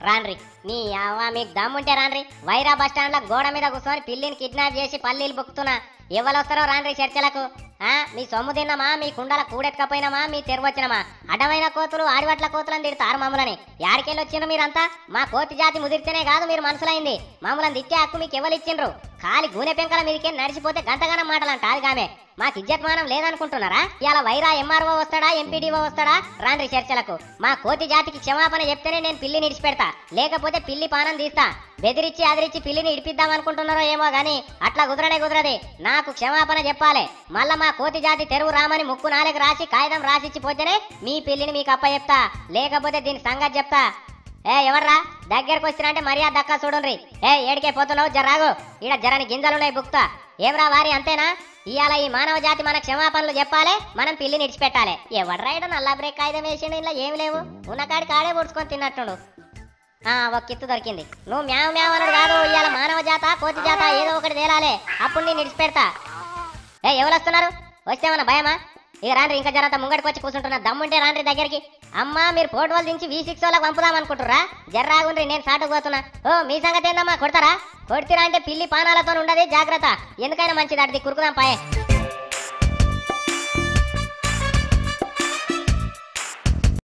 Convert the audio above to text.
రాన్రి నీ అవ్వ మీకు దమ్ముంటే రాన్రి వైరా బస్ స్టాండ్ లో గోడ మీద కూర్చొని పిల్లిని కిడ్నాప్ చేసి పల్లీలు బుక్కుతున్నా ఎవరొస్తారో రాన్రి చర్చలకు. మీ సొమ్ము తిన్నామా, మీ కుండల కూడెత్తుకపోయినామా, మీ తెరవచ్చినమా? అడ్డమైన కోతులు ఆడివట్ల కోతులను తిడతారు మమ్మల్ని. యాడికెళ్ళి వచ్చిండ్రు మీరంతా? మా కోతి జాతి ముదిరితేనే కాదు మీరు మనసులైంది. మమ్మల్ని తిట్టే హక్కు మీకు ఎవరిచ్చిండ్రు? ఖాళీ గూనె పెంకల మీదకే నడిచిపోతే గంటగానం మాటలంట ఆదిగామే. మాకు ఇజ్జత్మానం లేదనుకుంటున్నారా? ఇలా వైరా ఎంఆర్ఓ వస్తాడా, ఎంపీడీఓ వస్తాడా? రాండ్రి చర్చలకు. మా కోతి జాతికి క్షమాపణ చెప్తేనే నేను పిల్లిని ఇడిచిపెడతా, లేకపోతే పిల్లి పానం తీస్తా. బెదిరించి అదిరించి పిల్లిని ఇడిపిద్దాం అనుకుంటున్నారో ఏమో గాని అట్లా కుదరది. నాకు క్షమాపణ చెప్పాలి. మళ్ళా మా కోతి జాతి తెరువు రామని ముక్కు నాలుగు రాసి కాగితం రాసిచ్చి పోతేనే మీ పిల్లిని మీకు అప్ప చెప్తా, లేకపోతే దీని సంగతి చెప్తా. ఎవర్రా దగ్గరకు వచ్చినంటే మర్యాద దక్కా చూడండి. ఏడికే పోతున్నావు? జర్రాగు, ఈడ జరని గింజలున్నాయి బుక్తా. ఏమ్రా వారి అంతేనా? ఇవాళ ఈ మానవ జాతి మన క్షమాపణలు చెప్పాలి, మనం పిల్లిని ఇడిచిపెట్టాలి. ఎవర్రా ఇడ నల్లా బ్రేక్ కాగితం వేసిండు, ఇలా ఏమి లేవు, ఉన్నకాడి కాడే పొడుచుకొని తిన్నట్టుండు. ఒక కిత్తు దొరికింది. నువ్వు మ్యావ్ మ్యావ్ అనడు కాదు, ఇవాళ మానవ జాత కోతి జాత ఏదో ఒకటి తేలాలే, అప్పుడు నేను ఇడిచిపెడతా. ఎవరు వస్తున్నారు? వస్తేమన్నా భయమా? ఇక రాండ్రి, ఇంకా జరంతా ముంగడికి వచ్చి కూర్చుంటున్నా. దమ్ముంటే రాండ్రి దగ్గరికి. అమ్మా మీరు పోటువల్ దించి V6 వాళ్ళకి పంపుదామనుకుంటుర్రా? జర్రాగుండ్రి, నేను సాటుకు పోతున్నా. మీ సంగతి ఏందమ్మా, కొడతారా? కొడితిరా అంటే పిల్లి పానాలతో ఉండదు, జాగ్రత్త. ఎందుకైనా మంచిది, అడిది కురుకుదాం పాయే.